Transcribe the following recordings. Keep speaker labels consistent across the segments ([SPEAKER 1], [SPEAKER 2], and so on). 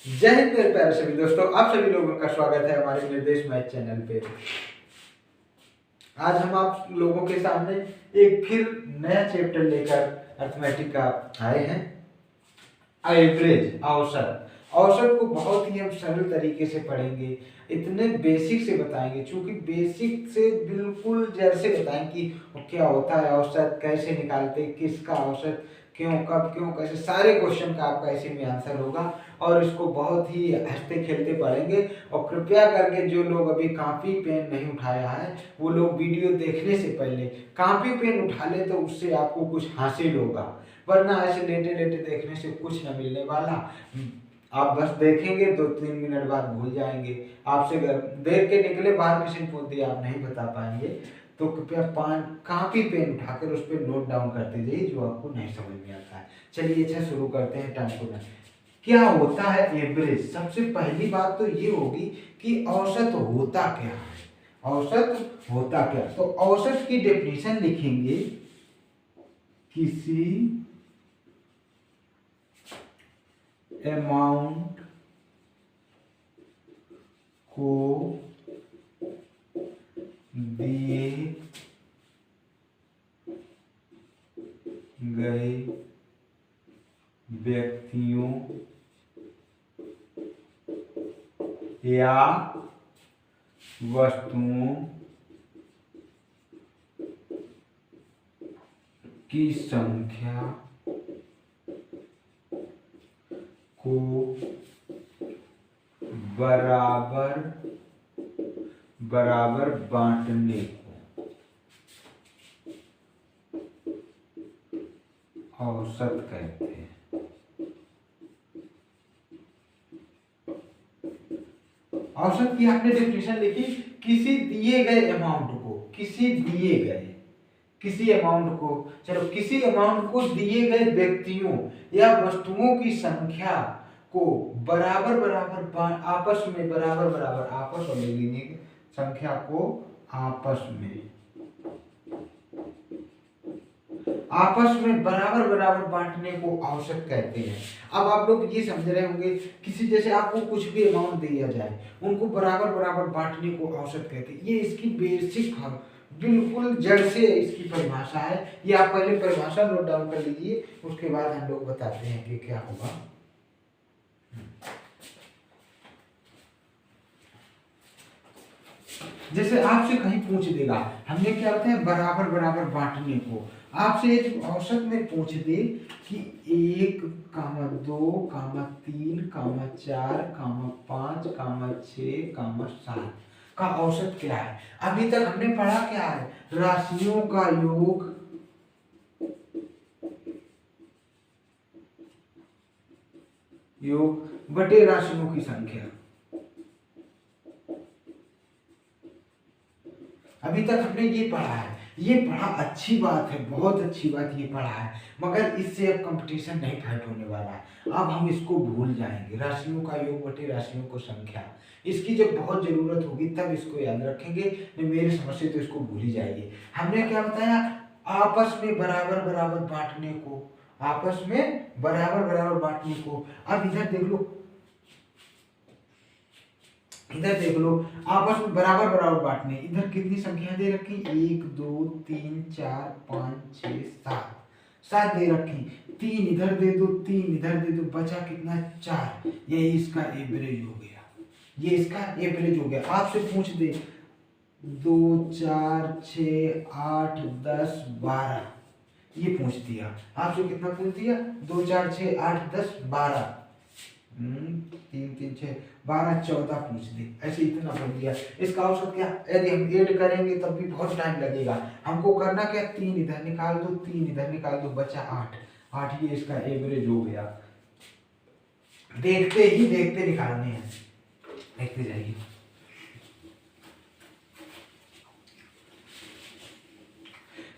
[SPEAKER 1] जय हिंद मेरे प्यारे सभी दोस्तों, आप सभी लोगों का स्वागत है हमारे निर्देश मैथ चैनल पे। आज हम आप लोगों के सामने एक फिर नया चैप्टर लेकर अर्थमेटिक का आए हैं। एवरेज, औसत। औसत को बहुत ही हम सरल तरीके से पढ़ेंगे, इतने बेसिक से बताएंगे, क्योंकि बेसिक से बिल्कुल जड़ से बताएंगे कि क्या होता है औसत, कैसे निकालते, किसका औसत, क्यों, कब, क्यों, कैसे, सारे क्वेश्चन का आपका इसी में आंसर होगा। और इसको बहुत ही हंसते खेलते पढ़ेंगे। और कृपया करके जो लोग अभी कॉपी पेन नहीं उठाया है वो लोग वीडियो देखने से पहले कॉपी पेन उठा ले, तो उससे आपको कुछ हासिल होगा, वरना ऐसे लेटे लेटे देखने से कुछ न मिलने वाला। आप बस देखेंगे 2-3 मिनट बाद भूल जाएंगे। आपसे देख के निकले बाहर, किसी ने पूछ दिया आप नहीं बता पाएंगे, तो कृपया कॉपी पेन उठाकर उस पर नोट डाउन करते जाइए जो आपको नहीं समझ में आता है। चलिए अच्छा शुरू करते हैं टाइम को। क्या होता है एवरेज? सबसे पहली बात तो ये होगी कि औसत होता क्या है। औसत होता क्या? तो औसत की डेफिनेशन लिखेंगे, किसी अमाउंट को दिए गए व्यक्तियों या वस्तुओं की संख्या को बराबर बराबर बांटने को औसत कहते हैं। औसत की आपने डेफिनेशन लिखी, किसी दिए गए अमाउंट को, किसी अमाउंट को, चलो किसी अमाउंट को दिए गए व्यक्तियों या वस्तुओं की संख्या को बराबर बराबर आपस में आपस में लेने संख्या को आपस में बराबर बराबर बांटने को औसत कहते हैं। अब आप लोग ये समझ रहे होंगे, किसी जैसे आपको कुछ भी अमाउंट दिया जाए, उनको बराबर बराबर बांटने को औसत कहते हैं। ये इसकी बेसिक बिल्कुल जड़ से इसकी परिभाषा है। ये आप पहले परिभाषा नोट डाउन कर लीजिए, उसके बाद हम लोग बताते हैं कि क्या होगा। जैसे आपसे कहीं पूछ देगा, हमने क्या होता है बराबर बराबर बांटने को, आपसे एक औसत में पूछ दे कि 1, 2, 3, 4, 5, 6, 7 का औसत क्या है। अभी तक हमने पढ़ा क्या है, राशियों का योग बटे राशियों की संख्या। अभी तक हमने ये पढ़ा है, ये पढ़ा, अच्छी बात है, बहुत अच्छी बात ये पढ़ा है, मगर इससे अब कंपटीशन नहीं फाइट होने वाला है। अब हम इसको भूल जाएंगे, राशियों का योग बटे राशियों को संख्या। इसकी जब बहुत जरूरत होगी तब इसको याद रखेंगे, नहीं मेरी समझ से तो इसको भूल ही जाइए। हमने क्या बताया, आपस में बराबर बराबर बांटने को, आपस में बराबर बराबर बांटने को। अब इधर देख लो, आपस में बराबर बराबर बांटने। इधर कितनी संख्या दे रखी, 1, 2, 3, 4, 5, 6, 7 दे रखी। 3 इधर दे दो, 3 इधर दे दो, बचा कितना, 4। ये इसका एवरेज हो गया, ये इसका एवरेज हो गया। आपसे पूछ दे 2, 4, 6, 8, 10, 12, ये पूछ दिया आपसे, कितना पूछ दिया, 2, 4, 6, 8, 10, 12, 3, 3, 6, 12, 14 पूछ दे, ऐसे इतना पढ़ दिया। इसका औसत क्या, यदि हम ऐड करेंगे तब भी बहुत टाइम लगेगा। हमको करना क्या, 3 इधर निकाल दो, 3 इधर निकाल दो, बचा 8, ये इसका एवरेज हो गया। देखते ही देखते निकालने हैं, देखते जाइए।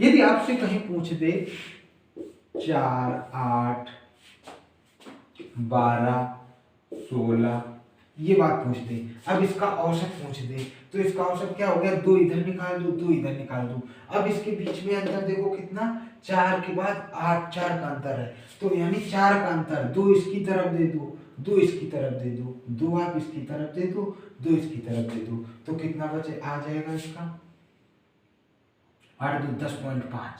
[SPEAKER 1] यदि आपसे कहीं पूछ दे 4, 8, 12, 16, ये बात पूछ दे, अब इसका औसत पूछ दे, तो इसका औसत क्या हो गया, 2 इधर निकाल दो, 2 इधर निकाल दो। अब इसके बीच में अंतर देखो कितना, 4 के बाद 8, 4 का अंतर है, तो यानी 4 का अंतर, 2 इसकी तरफ दे दो, 2 इसकी तरफ दे दो, 2 आप इसकी तरफ दे दो, 2 इसकी तरफ दे दो, तो कितना बचे आ जाएगा इसका 8 2 10.5।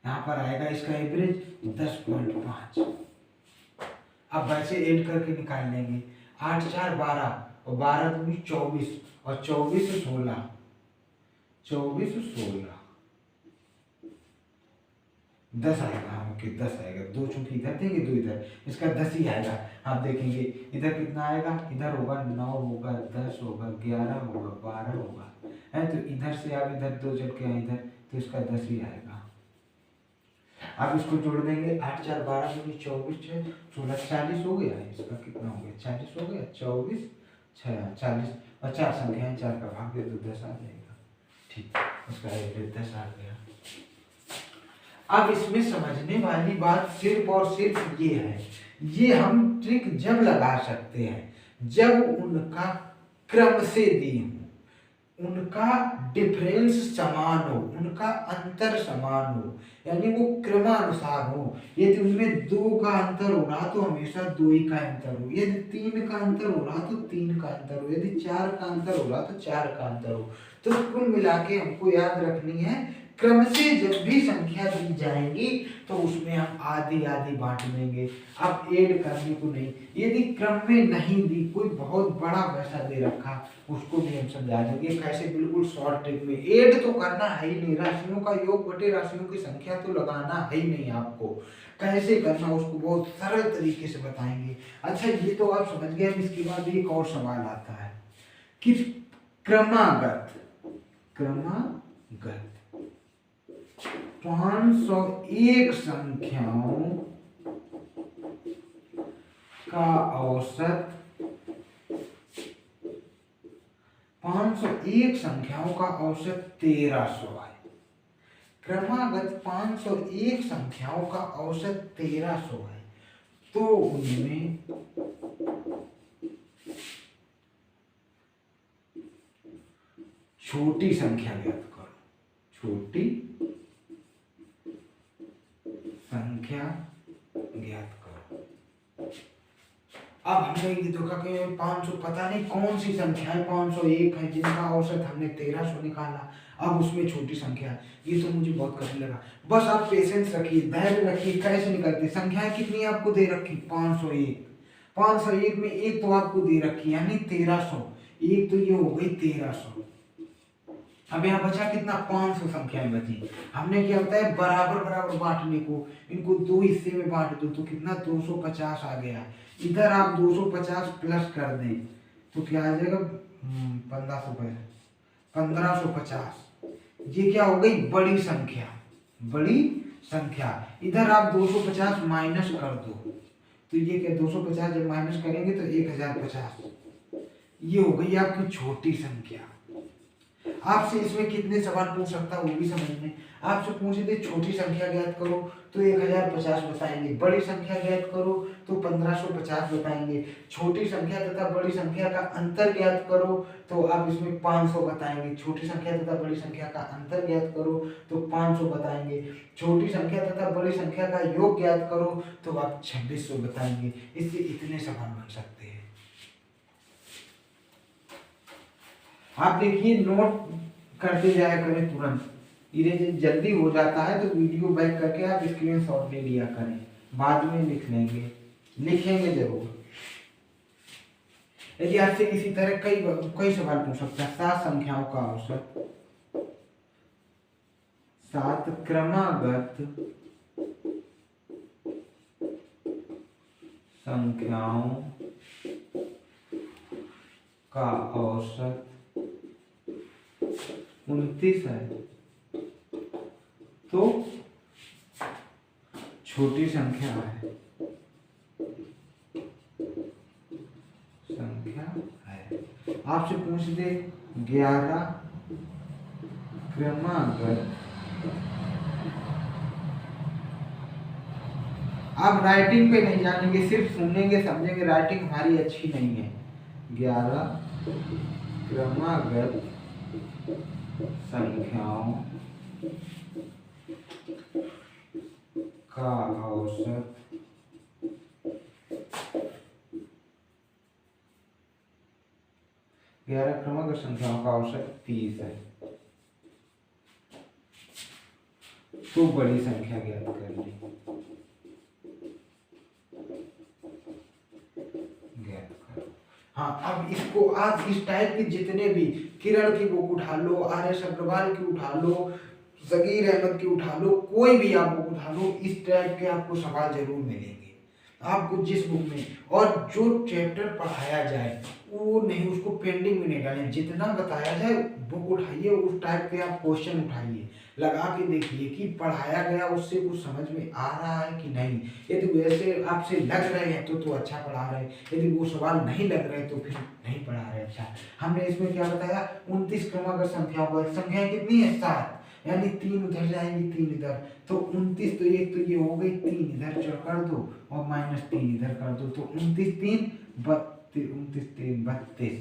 [SPEAKER 1] यहाँ पर आएगा इसका एवरेज 10.5। अब वैसे ऐड करके निकाल लेंगे, 8 4 12 और 12 दूनी 24 और 24 16, 24 16 10 आएगा। ओके 10 आएगा, 2 चूंकि इधर देंगे 2 इधर, इसका 10 ही आएगा। आप देखेंगे इधर कितना आएगा, इधर होगा 9 होगा 10 होगा 11 होगा 12 होगा है, तो इधर से आप इधर 2 चल के आए इधर, तो इसका 10 ही आएगा। आप इसको जोड़ देंगे, 8 4 12 दूनी 24 6 16 40 हो गया। इसका कितना हो गया 40 हो गया, 24 6 40 और 4 संख्या है, 4 का भाग दे तो 10 आ जाएगा। ठीक, उसका एवरेज 10 आ गया। अब इसमें समझने वाली बात सिर्फ और सिर्फ ये है, ये हम ट्रिक जब लगा सकते हैं जब उनका क्रम से दी हो, उनका डिफरेंस समान हो, उनका अंतर समान हो, यानी वो क्रमानुसार हो। यदि उनमें 2 का अंतर हो रहा तो हमेशा 2 ही का अंतर हो, यदि 3 का अंतर हो रहा तो 3 का अंतर हो, यदि 4 का अंतर हो रहा तो 4 का अंतर हो। तो कुल मिला के हमको याद रखनी है, क्रम से जब भी संख्या दी जाएगी तो उसमें हम आधी आधी बांट देंगे, अब ऐड करने को नहीं। यदि क्रम में नहीं दी, कोई बहुत बड़ा पैसा दे रखा, उसको भी हम समझा देंगे कैसे, बिल्कुल शॉर्ट ट्रिक में। ऐड तो करना है ही नहीं, राशियों का योग बटे राशियों की संख्या तो लगाना है ही नहीं आपको, कैसे करना उसको बहुत सरल तरीके से बताएंगे। अच्छा ये तो आप समझ गए। इसके बाद एक और सवाल आता है कि क्रमागत 501 संख्याओं का औसत, 501 संख्याओं का औसत 1300 है। क्रमागत 501 संख्याओं का औसत 1300 है, तो उनमें छोटी संख्या ज्ञात करो, छोटी संख्या ज्ञात करो। अब हमने ये देखा कि 500 पता नहीं कौन सी संख्या है, 501 है जिनका औसत हमने 1300 निकाला। अब उसमें छोटी संख्या, ये तो मुझे बहुत कठिन लगा। बस आप पेशेंस रखिए, धैर्य रखिए। कैसे निकलते, संख्याएं कितनी आपको दे रखी 501, 501 में एक तो आपको दे रखी यानी 1300, एक तो ये हो गई 1300। अब यहाँ बचा कितना 500 संख्याएं बची। हमने क्या होता है बराबर बराबर बांटने को, इनको 2 हिस्से में बांट दो तो कितना 250 आ गया। इधर आप 250 प्लस कर दें तो क्या आ जाएगा 1550। ये क्या हो गई बड़ी संख्या, बड़ी संख्या। इधर आप 250 माइनस कर दो तो ये क्या 250 जब माइनस करेंगे तो 1050, ये हो गई आपकी छोटी संख्या। आपसे इसमें कितने सवाल पूछ सकता है वो भी समझने। आपसे पूछे थे छोटी संख्या ज्ञात करो तो 1050 बताएंगे, बड़ी संख्या ज्ञात करो तो 1550 बताएंगे, छोटी संख्या तथा बड़ी संख्या का अंतर ज्ञात करो तो आप इसमें 500 बताएंगे, छोटी संख्या तथा बड़ी संख्या का अंतर ज्ञात करो तो 500 बताएंगे, छोटी संख्या तथा बड़ी संख्या का योग ज्ञात करो तो आप 2600 बताएंगे। इससे इतने सवाल बन सकते हैं। आप देखिए नोट करते जाया करें, तुरंत इरेज जल्दी हो जाता है तो वीडियो बैक करके आप स्क्रीनशॉट ले लिया करें, बाद में लिख लेंगे, लिखेंगे जरूर। यदि आपसे इसी तरह कई सवाल पूछ सकता है। 7 संख्याओं का औसत, 7 क्रमागत संख्याओं का औसत 29 है, तो छोटी संख्या है, आपसे पूछ दे 11 क्रमागत। आप राइटिंग पे नहीं जानेंगे, सिर्फ सुनेंगे समझेंगे, राइटिंग हमारी अच्छी नहीं है। 11 क्रमागत संख्याओं का औसत 11 क्रमागत संख्याओं का औसत 30 है। तो बड़ी संख्या ज्ञात करनी। ज्ञात करो। हाँ, अब इसको आप इस टाइप के जितने भी, किरण की बुक उठा लो, आर.एस. अग्रवाल की उठा लो, जगीर अहमद की उठा लो, कोई भी आप बुक उठा लो, इस टाइप के आपको सवाल जरूर मिलेंगे आपको जिस बुक में। और जो चैप्टर पढ़ाया जाए वो नहीं, उसको पेंडिंग में नहीं डालें, जितना बताया जाए बुक उठाइए, उस टाइप के आप क्वेश्चन उठाइए, लगा के देखिए कि पढ़ाया गया उससे कुछ समझ में आ रहा है कि नहीं। यदि वैसे आपसे लग रहे हैं तो अच्छा पढ़ा रहे, यदि वो सवाल नहीं लग रहे तो फिर नहीं पढ़ा रहे अच्छा। हमने इसमें क्या बताया, 29 क्रमागत संख्याओं पर, संख्या कितनी है 7, यानी 3 उधर जाएंगी 3 इधर, तो 29 तो एक तो ये हो गई, 3 इधर चढ़ कर दो और -3 इधर कर दो, तो 29 3 32, 29 3 32,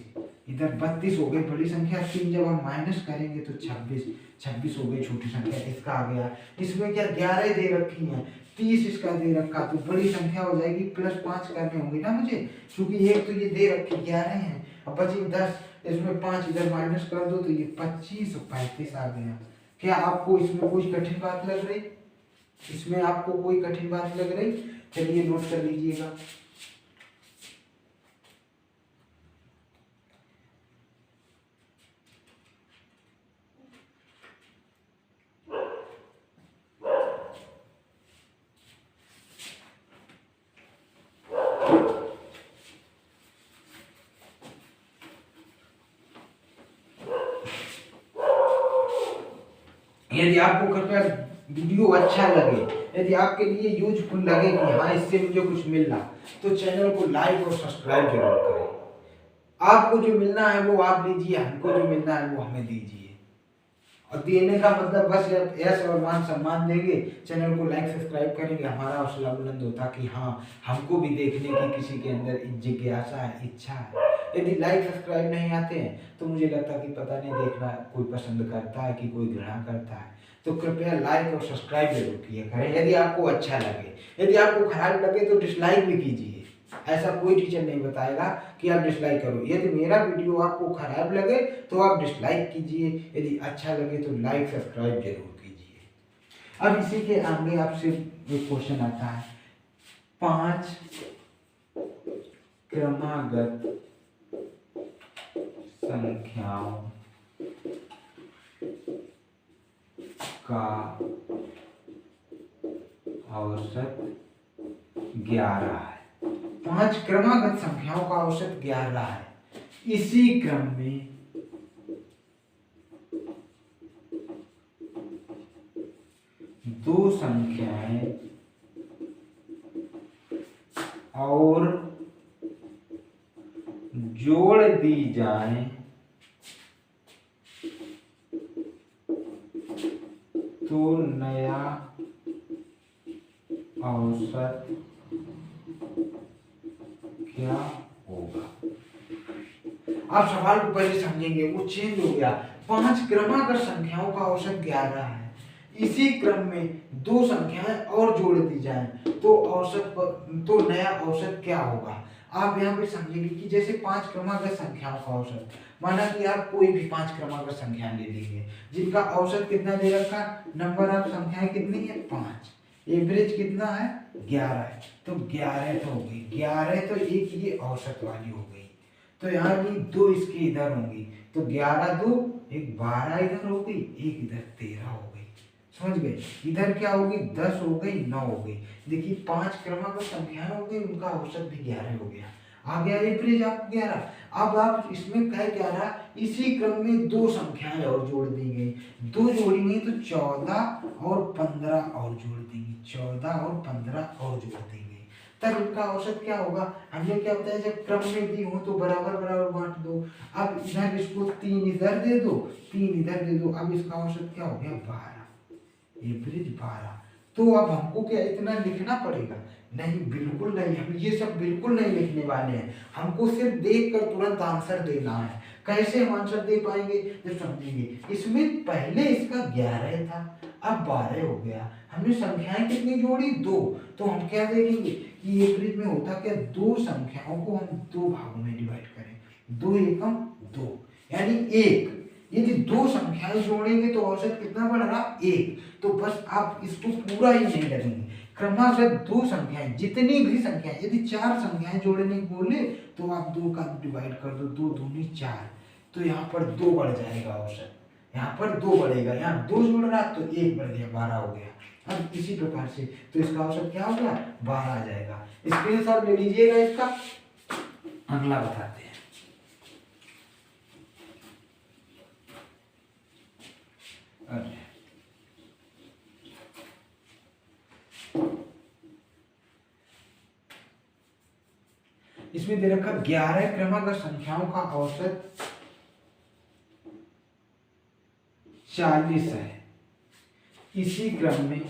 [SPEAKER 1] इधर 32 हो गई बड़ी संख्या, 3 जब हम माइनस करेंगे तो 26 हो गई छोटी संख्या, इसका आ गया। इसमें क्या 11 दे रखी है, 30 इसका दे रखा, तो बड़ी संख्या हो जाएगी, +5 करने होंगे ना मुझे, क्योंकि एक तो ये दे रखी 11 है, अब बची 10, इसमें 5 इधर माइनस कर दो तो ये 25 और 35 आ गया। क्या आपको इसमें कोई कठिन बात लग रही, इसमें आपको कोई कठिन बात लग रही? चलिए नोट कर लीजिएगा। यदि आपको कृपया वीडियो अच्छा लगे, यदि आपके लिए यूजफुल लगे कि हाँ इससे मुझे कुछ मिल रहा, तो चैनल को लाइक और सब्सक्राइब जरूर करें। आपको जो मिलना है वो आप लीजिए, हमको जो मिलना है वो हमें दीजिए। और देने का मतलब बस यश और मान सम्मान देंगे, चैनल को लाइक सब्सक्राइब करेंगे, हमारा हौसला बुलंद होता कि हाँ हमको भी देखने की किसी के अंदर जिज्ञासा है, इच्छा है। यदि लाइक सब्सक्राइब नहीं आते हैं तो मुझे लगता कि पता नहीं देखना कोई पसंद करता है कि कोई घृणा करता है। तो कृपया लाइक और सब्सक्राइब जरूर किया करें यदि आपको अच्छा लगे। यदि आपको खराब लगे तो डिसलाइक भी कीजिए, ऐसा कोई टीचर नहीं बताएगा कि आप डिसलाइक करो। यदि मेरा वीडियो आपको खराब लगे तो आप डिसलाइक कीजिए, यदि अच्छा लगे तो लाइक सब्सक्राइब जरूर कीजिए। अब इसी के आगे आपसे एक क्वेश्चन आता है, 5 क्रमागत संख्याओं का औसत 11 है। 5 क्रमागत संख्याओं का औसत 11 है। इसी क्रम में दो संख्याएं और जोड़ दी जाएं तो नया औसत क्या होगा? आप सवाल को पहले समझेंगे, वो चेंज हो गया। 5 क्रमागत संख्याओं का औसत 11 है। इसी क्रम में दो संख्याएं और जोड़ दी जाएं तो नया औसत क्या होगा? आप यहाँ पे समझेंगे कि जैसे 5 क्रमागत संख्याओं का औसत, माना कि आप कोई भी 5 क्रमागत संख्या ले लेंगे जिनका औसत कितना दे रखा, नंबर ऑफ संख्याएं कितनी है 5, एवरेज कितना है 11 है, तो 11 तो हो गई, 11 तो एक ये औसत वाली हो गई, तो यहाँ भी 2 इसके इधर होंगी, तो 11 2 एक 12 इधर हो गई, एक इधर 13 हो गई, समझ गए? इधर क्या होगी 10 हो गई, 9 हो गई। देखिए 5 क्रमागत संख्याएं हो गई, उनका औसत भी 11 हो गया, आ गया एवरेज आपको 11। अब आप इसमें कह क्या रहा, इसी क्रम में दो संख्याएं और जोड़ दी गई, दो जोड़ी गई तो 14 और 15 और जोड़ देंगे, 14 और 15 और जोड़ देंगे, तब इनका औसत क्या होगा? हमने क्या बताया, जब क्रम में दी हो तो बराबर बराबर बांट दो। अब इधर इसको 3 इधर दे दो, 3 इधर दे दो, अब इसका औसत क्या हो गया 12, एवरेज 12। तो अब हमको क्या इतना लिखना पड़ेगा? नहीं, बिल्कुल नहीं, हम ये सब बिल्कुल नहीं लिखने वाले हैं, हमको सिर्फ देख कर तुरंत आंसर देना है। कैसे हम आंसर दे पाएंगे? जब समझेंगे, इसमें पहले इसका 11 था, अब 12 हो गया, हमने संख्याएं कितनी जोड़ी 2, तो हम क्या देखेंगे कि एवरेज में होता क्या, दो संख्याओं को हम 2 भागों में डिवाइड करें, 2 एकम 2, यानी 1। यदि दो संख्याएं जोड़ेंगे तो औसत कितना बढ़ रहा? 1। तो बस आप इसको पूरा ही नहीं करेंगे, क्रमशः दो संख्याएं, जितनी भी संख्याएं, यदि 4 संख्याएं जोड़ने को बोले तो आप 2 का डिवाइड कर दो, 2 दूनी 4, तो यहाँ पर 2 बढ़ जाएगा औसत, यहाँ पर 2 बढ़ेगा, यहाँ 2 जोड़ रहा तो 1 बढ़ गया, 12 हो गया। अब इसी प्रकार से तो इसका औसत क्या होगा? 12 आ जाएगा। स्क्रीनशॉट ले लीजिएगा इसका। अगला बताते हैं। इसमें दे रखा 11 क्रमागत संख्याओं का औसत 40 है। इसी क्रम में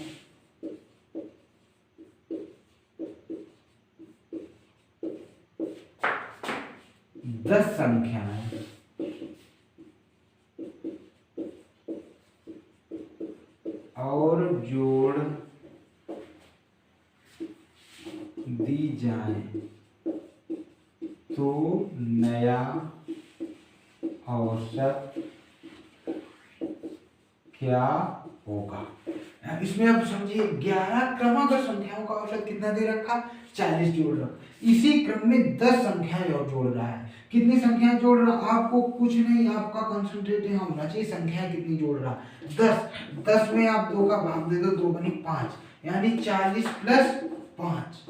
[SPEAKER 1] 10 संख्याएं और जोड़ दी जाए तो नया औसत क्या होगा? इसमें आप समझिए 11 क्रमागत संख्याओं का औसत कितना दे रखा? 40 जोड़ रहा। इसी क्रम में 10 संख्याएं और जोड़ रहा है। कितनी संख्याएं जोड़ रहा? आपको कुछ नहीं, आपका कंसंट्रेट यहाँ होना चाहिए, संख्याएं कितनी जोड़ रहा? 10। 10 में आप 2 का भाग दे दो, 2 बनी 5, यानी 40 प्लस 5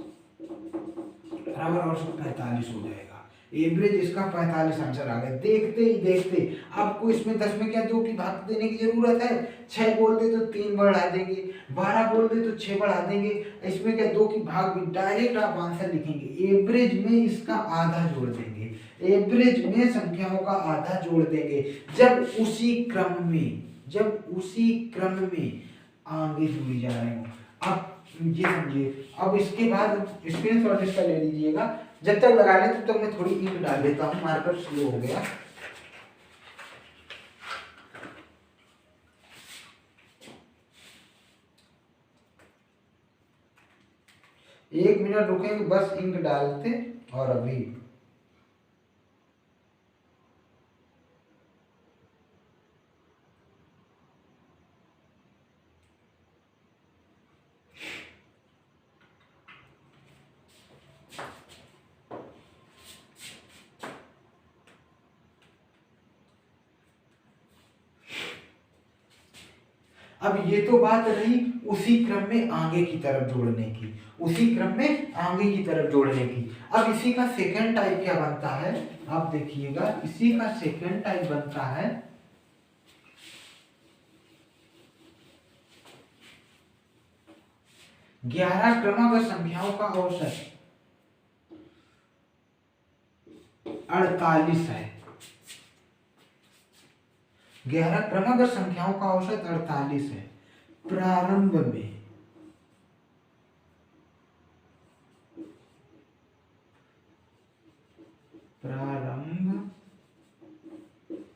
[SPEAKER 1] बराबर औसत 45 हो जाएगा। एवरेज इसका 45 आंसर आ गया। देखते ही देखते आपको इसमें 10 में क्या 2 की भाग देने की जरूरत है? 6 बोल दे तो 3 बढ़ा देंगे, 12 बोल दे तो 6 बढ़ा देंगे। इसमें क्या 2 की भाग भी, डायरेक्ट आप आंसर लिखेंगे। एवरेज में इसका आधा जोड़ देंगे, एवरेज में संख्याओं का आधा जोड़ देंगे जब उसी क्रम में आगे जुड़ी जा रहे हो। अब ये समझिए। अब इसके बाद स्क्रीनशॉट इसका ले लीजिएगा। जब तक लगा लें तब तक मैं थोड़ी इंक डाल देता हूँ, मार्कर स्लो हो गया। एक मिनट रुकेंगे, बस इंक डालते और अभी अब ये तो बात रही उसी क्रम में आगे की तरफ जोड़ने की, उसी क्रम में आगे की तरफ जोड़ने की। अब इसी का सेकंड टाइप क्या बनता है? आप देखिएगा, इसी का सेकंड टाइप बनता है 11 क्रमागत संख्याओं का औसत 48 है। 11 क्रमागत संख्याओं का औसत 48 है। प्रारंभ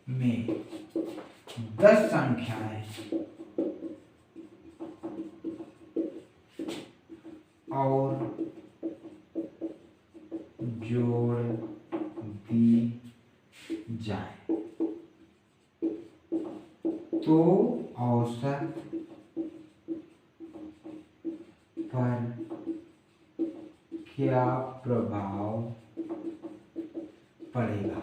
[SPEAKER 1] में 10 संख्याएं और जोड़ दी जाए तो औसत पर क्या प्रभाव पड़ेगा?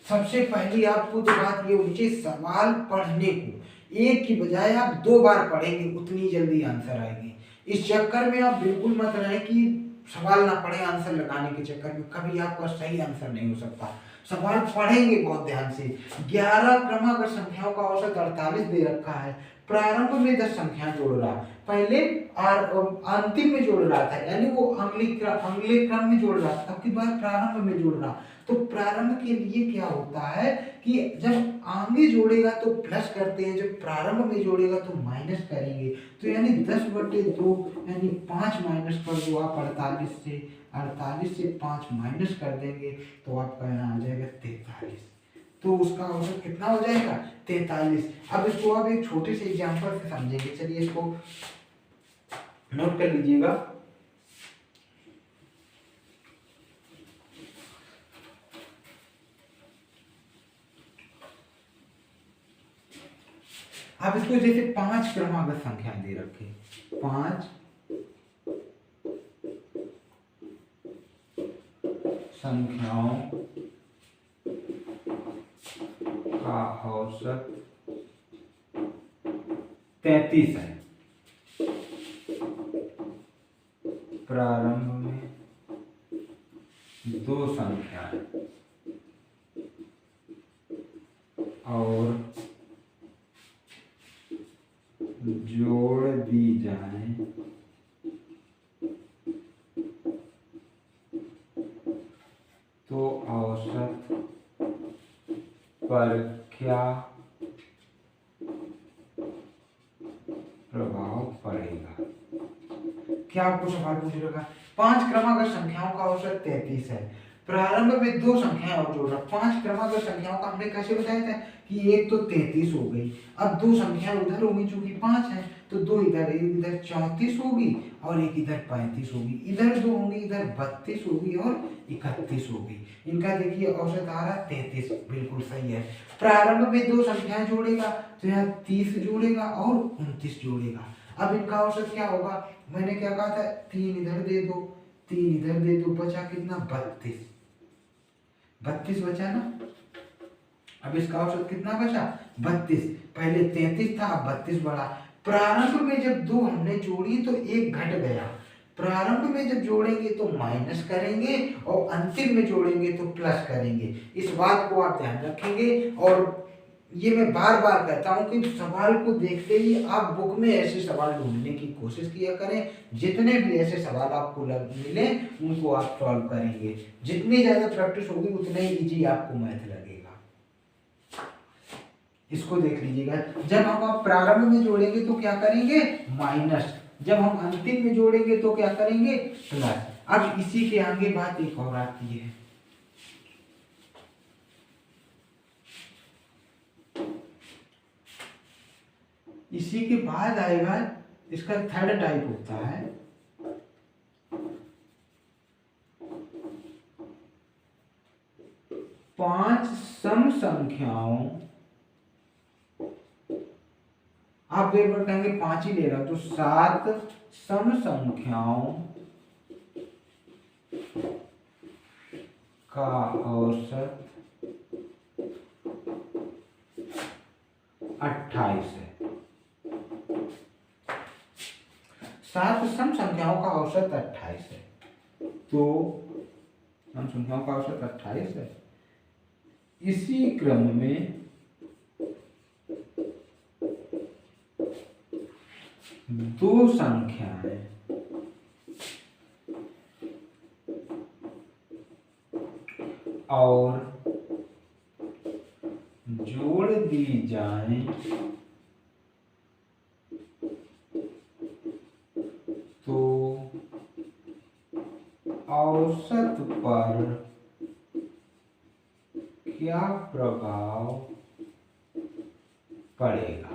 [SPEAKER 1] सबसे पहली आपको तो बात ये होनी चाहिए, सवाल पढ़ने को एक की बजाय आप 2 बार पढ़ेंगे, उतनी जल्दी आंसर आएगी। इस चक्कर में आप बिल्कुल मत रहे कि सवाल ना पढ़े आंसर लगाने के चक्कर में, कभी आपका सही आंसर नहीं हो सकता। सवाल पढ़ेंगे बहुत ध्यान से। 11 क्रमागत संख्याओं का औसत 48 दे रखा है। प्रारंभ में 10 संख्या जोड़ रहा, पहले अंतिम में जोड़ रहा था, यानी वो अगले क्रम में जोड़ रहा था, अब की बार प्रारंभ में जोड़ रहा। तो प्रारंभ के लिए क्या होता है कि जब आगे जोड़ेगा तो प्लस करते हैं, जब प्रारंभ में जोड़ेगा तो माइनस करेंगे। तो यानी 10/2 यानी 5 माइनस कर दो आप 48 से 5 माइनस कर देंगे तो आपका यहाँ आ जाएगा 43। तो उसका औसत कितना हो जाएगा? 43। अब इसको आप एक छोटे से एग्जांपल से समझेंगे। चलिए इसको नोट कर लीजिएगा। अब इसको जैसे 5 क्रमागत संख्याएं दे रखे, 5 संख्याओं का औसत 33 है। प्रारंभ में दो संख्याएं और जोड़ दी जाएं तो औसत पर क्या प्रभाव पड़ेगा। क्या आपको सवाल पूछ रखा, 5 क्रमागत संख्याओं का औसत 33 है, प्रारंभ में दो संख्याएं और जोड़ रहा। 5 क्रमागत संख्याओं का हमने कैसे बताया था कि एक तो 33 हो गई, अब दो संख्याएं उधर होगी चूंकि 5 है तो दो इधर, एक इधर 34 होगी और एक इधर 35 होगी, इधर दो होंगी, इधर 32 होगी और 31 होगी। इनका देखिए औसत आ रहा 33, बिल्कुल सही है। प्रारंभ में दो संख्याएं जोड़ेगा तो यहाँ 30 जोड़ेगा और 29 जोड़ेगा। अब इनका औसत क्या होगा, मैंने क्या कहा था, 3 इधर दे दो, 3 इधर दे दो, बचा कितना, 32 बचा ना। अब इसका औसत कितना बचा, 32, पहले 33 था अब 32 बढ़ा। प्रारंभ में जब दो हमने जोड़ी तो एक घट गया, प्रारंभ में जब जोड़ेंगे तो माइनस करेंगे और अंतिम में जोड़ेंगे तो प्लस करेंगे। इस बात को आप ध्यान रखेंगे और ये मैं बार बार कहता हूं कि सवाल को देखते ही आप बुक में ऐसे सवाल ढूंढने की कोशिश किया करें। जितने भी ऐसे सवाल आपको मिले उनको आप सॉल्व करेंगे। जितनी ज्यादा प्रैक्टिस होगी उतना ही इजी आपको मैथ लगेगा। इसको देख लीजिएगा, जब हम आप प्रारंभ में जोड़ेंगे तो क्या करेंगे, माइनस, जब हम अंतिम में जोड़ेंगे तो क्या करेंगे, प्लस। अब इसी के आगे बात एक और आती है, इसी के बाद आएगा इसका थर्ड टाइप होता है पांच सम संख्याओं, आप एक बार कहेंगे 5 ही ले रहा तो 7 सम संख्याओं का औसत 28 है। 7 सम संख्याओं का औसत 28 है, तो सम संख्याओं का औसत 28 है। इसी क्रम में दो संख्याएं और जोड़ दी जाएं तो औसत पर क्या प्रभाव पड़ेगा।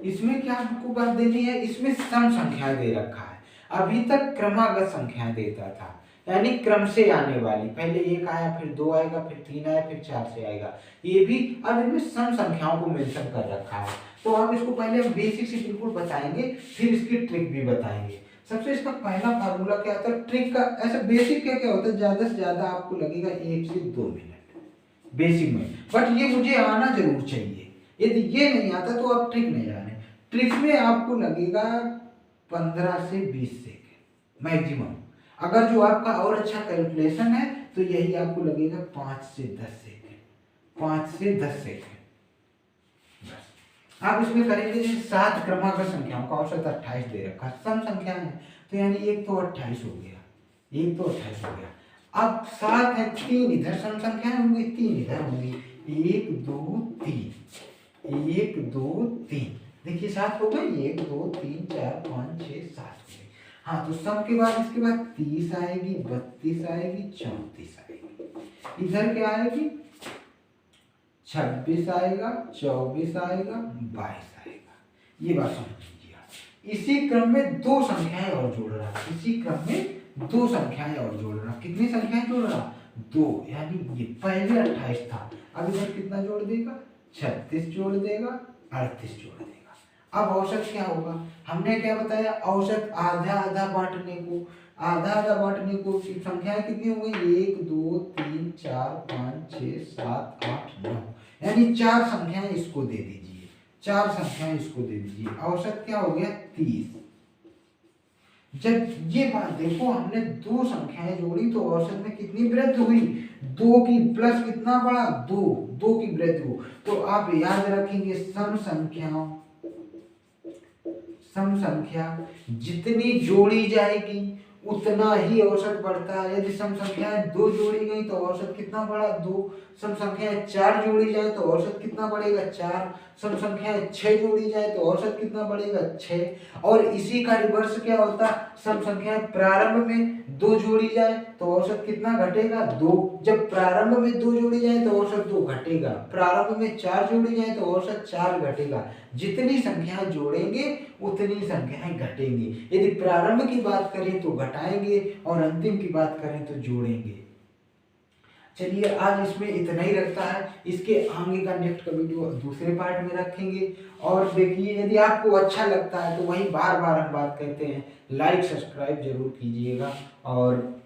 [SPEAKER 1] इसमें क्या आपको बात देनी है, इसमें सम संख्या दे रखा है, अभी तक क्रमागत संख्या देता था यानी क्रम से आने वाली, पहले 1 आया फिर 2 आएगा फिर 3 आया फिर 4 से आएगा, ये भी अब इनमें सम संख्याओं को मेंशन कर रखा है। तो आप इसको पहले हम बेसिक से बिल्कुल बताएंगे, फिर इसकी ट्रिक भी बताएंगे। सबसे इसका पहला फार्मूला क्या होता है, ट्रिक का ऐसा बेसिक क्या होता है, ज्यादा से ज्यादा आपको लगेगा 1 से 2 मिनट बेसिक में, बट ये मुझे आना जरूर चाहिए। यदि ये नहीं आता तो आप ट्रिक नहीं जाने, ट्रिक में आपको लगेगा 15 से 20 सेकेंड मैक्सिमम। अगर जो आपका और अच्छा कैलकुलेशन है तो यही आपको लगेगा 5 से 10 सेकेंड, 5 से 10 सेकेंड बस। आप इसमें करेंगे 7 क्रमागत संख्याओं का औसत 28 दे रखा, सम संख्या है तो यानी एक तो 28 हो गया, एक तो 28 हो गया। अब 7 है, 3 इधर सम संख्याएं होंगी, 3 इधर होंगी, 1 2 3, 1 2 3, देखिए 7 हो गई, 1 2 3 4 5 6 7 हो गई। हाँ तो सम के बाद इसके बाद 30 आएगी, 32 आएगी, 34 आएगी, इधर क्या आएगी 26 आएगा, 24 आएगा, 22 आएगा। ये बात समझ लीजिए आप। इसी क्रम में दो संख्याएं और जोड़ रहा, इसी क्रम में दो संख्याएं और जोड़ रहा। कितनी संख्याएं जोड़ रहा, 2, यानी ये पहले 28 था, अब इधर कितना जोड़ देगा, 36 जोड़ देगा, 38 जोड़ देगा। अब औसत क्या होगा, हमने क्या बताया, औसत आधा आधा बांटने को, आधा आधा बांटने को संख्याएं कितनी हो गई, 1 2 3 4 5 6 7 8 9, यानी 4 संख्याएं इसको दे दीजिए, 4 संख्याएं इसको दे दीजिए, औसत क्या हो गया 30। जब ये बात देखो, हमने दो संख्याएं जोड़ी तो औसत में कितनी वृद्धि हुई, 2 की प्लस कितना बढ़ा, 2, 2 की वृद्धि हो। तो आप याद रखेंगे सम संख्या जितनी जोड़ी जाएगी उतना ही औसत बढ़ता है। यदि सम संख्याएं 2 जोड़ी गई तो औसत कितना बढ़ा, 2। सम संख्याएं 4 जोड़ी जाए तो औसत कितना बढ़ेगा, 4। सम संख्याएं 6 जोड़ी जाए तो औसत कितना बढ़ेगा, 6। और इसी का रिवर्स क्या होता, सम संख्याएं प्रारंभ में 2 जोड़ी जाए तो औसत कितना घटेगा, 2। जब प्रारंभ में 2 जोड़ी जाए तो औसत 2 घटेगा, प्रारंभ में 4 जोड़ी जाए तो औसत 4 घटेगा। जितनी संख्याएं जोड़ेंगे उतनी संख्याएं घटेंगी। यदि प्रारंभ की बात करें तो घटाएंगे और अंतिम की बात करें तो जोड़ेंगे। चलिए आज इसमें इतना ही रखता है, इसके आगे का नेक्स्ट का वीडियो दूसरे पार्ट में रखेंगे। और देखिए यदि आपको अच्छा लगता है तो वही बार बार हम बात कहते हैं, लाइक सब्सक्राइब जरूर कीजिएगा। और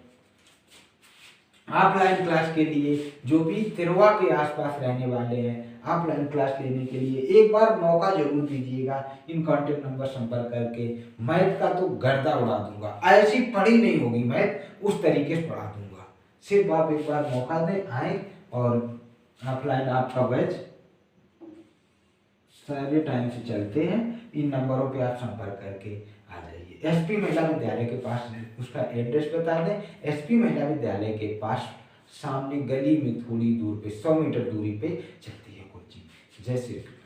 [SPEAKER 1] ऑफलाइन क्लास के लिए जो भी तिरवा के आसपास रहने वाले हैं, ऑफलाइन क्लास लेने के लिए एक बार मौका जरूर दीजिएगा। इन कॉन्टेक्ट नंबर संपर्क करके मैथ का तो गर्दा उड़ा दूंगा, ऐसी पढ़ी नहीं होगी मैथ, उस तरीके से पढ़ा दूंगा। सिर्फ आप एक बार मौका दें, आए और ऑफलाइन आपका बैच सारे टाइम से चलते हैं। इन नंबरों पे आप संपर्क करके आ जाइए। एसपी महिला विद्यालय के पास, उसका एड्रेस बता दें, एसपी महिला विद्यालय के पास सामने गली में थोड़ी दूर पे 100 मीटर दूरी पे चलती है कोचिंग। जय श्री कृष्ण।